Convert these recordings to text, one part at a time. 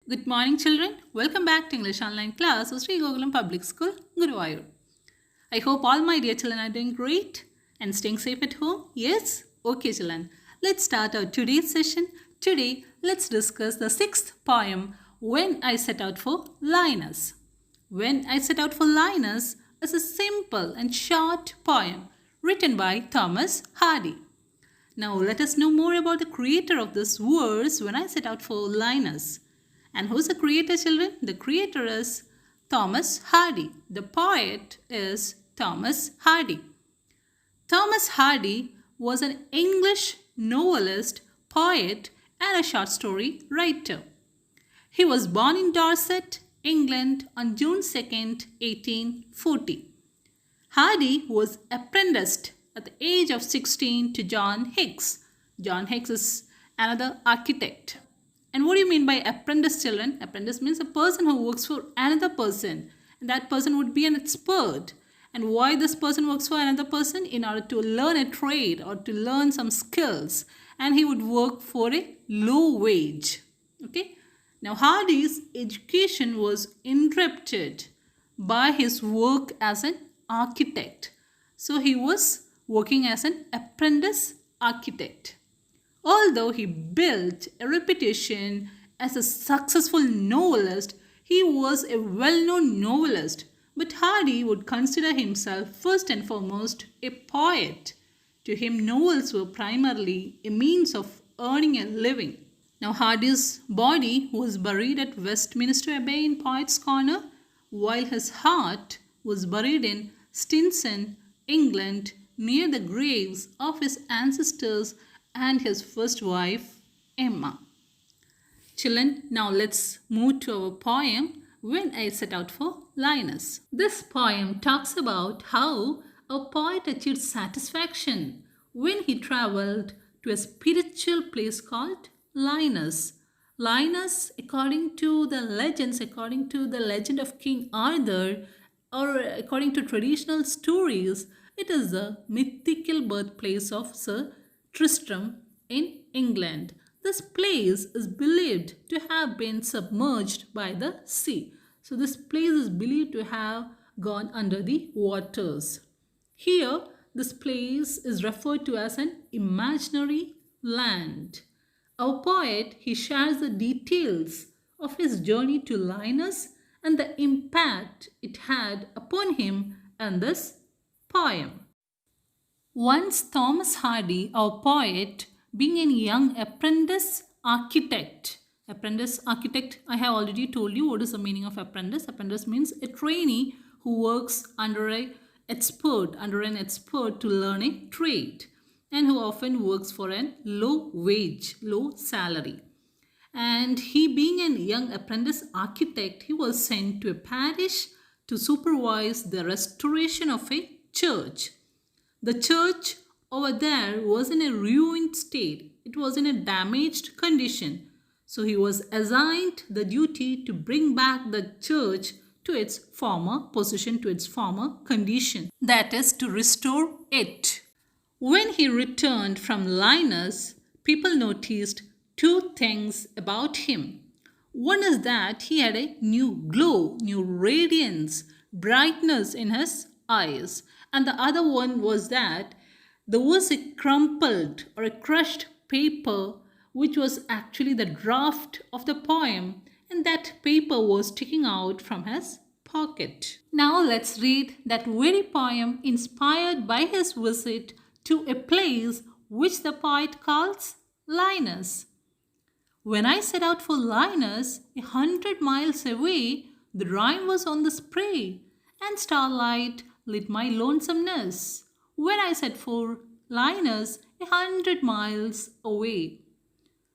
Good morning, children. Welcome back to English Online class of Sri Gokulam Public School, Guruvayur. I hope all my dear children are doing great and staying safe at home. Yes? Okay, children. Let's start our today's session. Today, let's discuss the sixth poem, When I Set Out for Linus. When I Set Out for Linus is a simple and short poem written by Thomas Hardy. Now, let us know more about the creator of this verse, When I Set Out for Linus. And who's the creator, children? The creator is Thomas Hardy. The poet is Thomas Hardy. Thomas Hardy was an English novelist, poet, and a short story writer. He was born in Dorset, England on June 2nd, 1840. Hardy was apprenticed at the age of 16 to John Hicks. John Hicks is another architect. And what do you mean by apprentice, children? Apprentice means a person who works for another person. And that person would be an expert. And why this person works for another person? In order to learn a trade or to learn some skills. And he would work for a low wage. Okay. Now Hardy's education was interrupted by his work as an architect. So he was working as an apprentice architect. Although he built a reputation as a successful novelist, he was a well-known novelist. But Hardy would consider himself first and foremost a poet. To him, novels were primarily a means of earning a living. Now, Hardy's body was buried at Westminster Abbey in Poets' Corner, while his heart was buried in Stinson, England, near the graves of his ancestors and his first wife, Emma. Children, now let's move to our poem, When I Set Out for Linus. This poem talks about how a poet achieved satisfaction when he traveled to a spiritual place called Linus. Linus, according to the legend of King Arthur, or according to traditional stories, it is the mythical birthplace of Sir Tristram in England. This place is believed to have been submerged by the sea. So this place is believed to have gone under the waters. Here, this place is referred to as an imaginary land. Our poet, he shares the details of his journey to Linus and the impact it had upon him in this poem. Once Thomas Hardy, our poet, being a young apprentice architect, I have already told you what is the meaning of apprentice. Apprentice means a trainee who works under an expert to learn a trade, and who often works for a low wage, low salary. And he, being a young apprentice architect, he was sent to a parish to supervise the restoration of a church. The church over there was in a ruined state. It was in a damaged condition. So he was assigned the duty to bring back the church to its former position, to its former condition. That is, to restore it. When he returned from Linus, people noticed two things about him. One is that he had a new glow, new radiance, brightness in his eyes. And the other one was that there was a crumpled or a crushed paper which was actually the draft of the poem, and that paper was sticking out from his pocket. Now let's read that very poem inspired by his visit to a place which the poet calls Linus. When I set out for Linus, 100 miles away, the Rhine was on the spray, and starlight lit my lonesomeness. When I set for Linus, 100 miles away.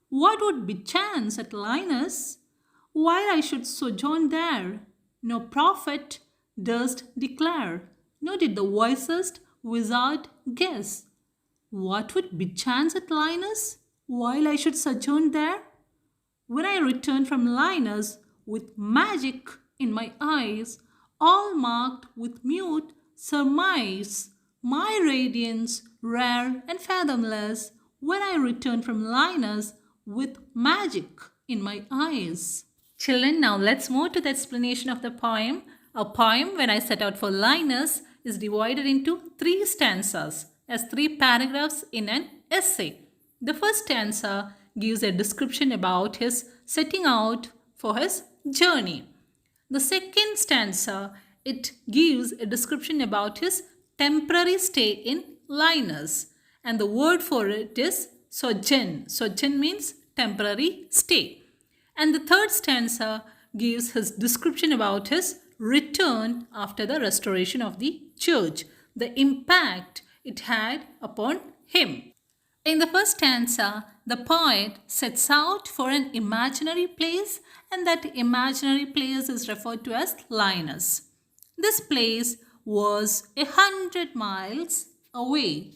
What would be chance at Linus, while I should sojourn there? No prophet durst declare, nor did the wisest wizard guess. What would be chance at Linus, while I should sojourn there? When I returned from Linus with magic in my eyes, all marked with mute surmise, my radiance rare and fathomless, when I returned from Linus with magic in my eyes. Children, now let's move to the explanation of the poem. A poem, when I set out for Linus, is divided into 3 stanzas as 3 paragraphs in an essay. The first stanza gives a description about his setting out for his journey. The second stanza, it gives a description about his temporary stay in Linus, and the word for it is sojourn. Sojourn means temporary stay. And the third stanza gives his description about his return after the restoration of the church, the impact it had upon him. In the first stanza, the poet sets out for an imaginary place, and that imaginary place is referred to as Linus. This place was 100 miles away.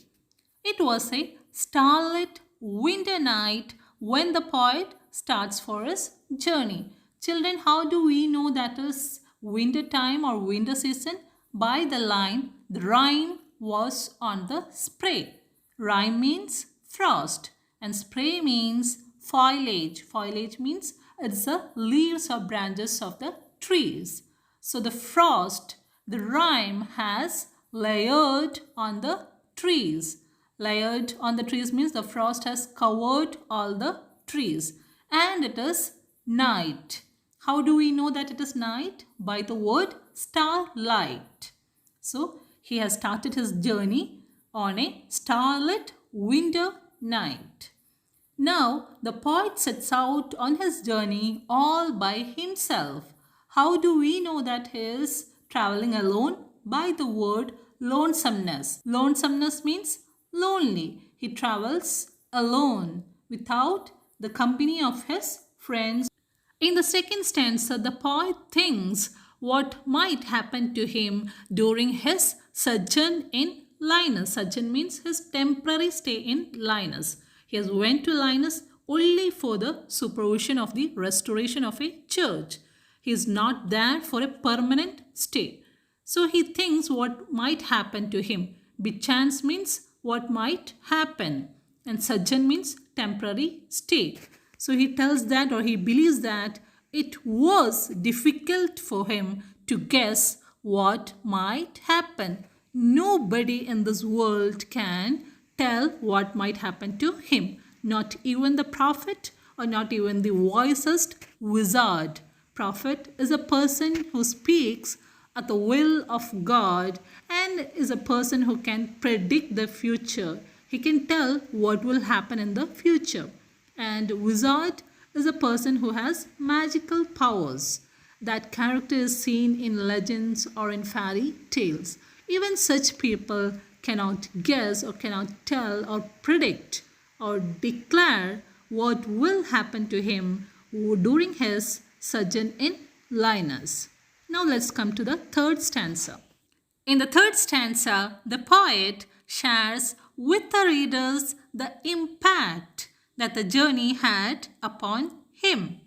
It was a starlit winter night when the poet starts for his journey. Children, how do we know that is winter time or winter season? By the line, the rime was on the spray. Rime means frost and spray means foliage. Foliage means it's the leaves or branches of the trees. So the frost, the rime has layered on the trees. Layered on the trees means the frost has covered all the trees. And it is night. How do we know that it is night? By the word starlight. So he has started his journey on a starlit winter night. Now the poet sets out on his journey all by himself. How do we know that he is traveling alone? By the word lonesomeness. Lonesomeness means lonely. He travels alone without the company of his friends. In the second stanza, the poet thinks what might happen to him during his sojourn in Linus. Sojourn means his temporary stay in Linus. He has went to Linus only for the supervision of the restoration of a church. He is not there for a permanent stay. So he thinks what might happen to him. Bichance means what might happen, and sojourn means temporary stay. So he tells that, or he believes that it was difficult for him to guess what might happen. Nobody in this world can tell what might happen to him. Not even the prophet or not even the wisest wizard. Prophet is a person who speaks at the will of God and is a person who can predict the future. He can tell what will happen in the future. And wizard is a person who has magical powers. That character is seen in legends or in fairy tales. Even such people cannot guess or cannot tell or predict or declare what will happen to him during his sojourn in Linus. Now let's come to the third stanza. In the third stanza, the poet shares with the readers the impact that the journey had upon him.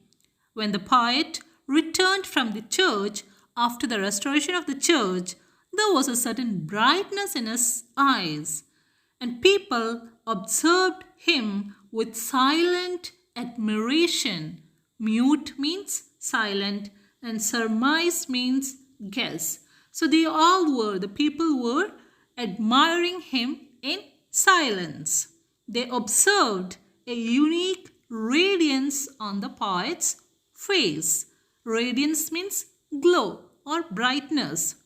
When the poet returned from the church after the restoration of the church, there was a certain brightness in his eyes, and people observed him with silent admiration. Mute means silent, and surmise means guess. So the people were admiring him in silence. They observed a unique radiance on the poet's face. Radiance means glow or brightness.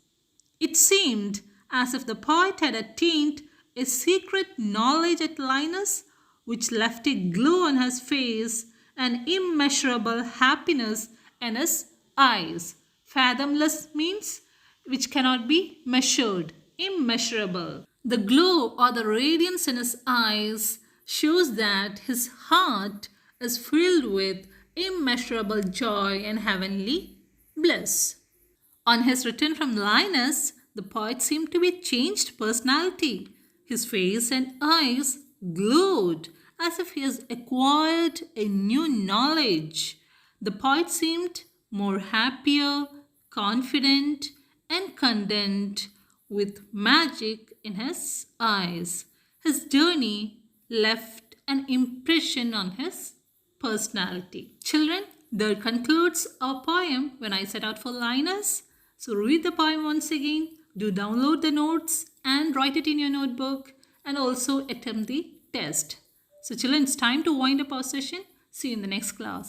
It seemed as if the poet had attained a secret knowledge at Linus, which left a glow on his face and immeasurable happiness in his eyes. Fathomless means which cannot be measured, immeasurable. The glow or the radiance in his eyes shows that his heart is filled with immeasurable joy and heavenly bliss. On his return from Linus, the poet seemed to be a changed personality. His face and eyes glowed as if he has acquired a new knowledge. The poet seemed more happier, confident, and content with magic in his eyes. His journey left an impression on his personality. Children, That concludes our poem When I Set Out for Linus. So read the poem once again, do download the notes and write it in your notebook, and also attempt the test. So children, it's time to wind up our session. See you in the next class.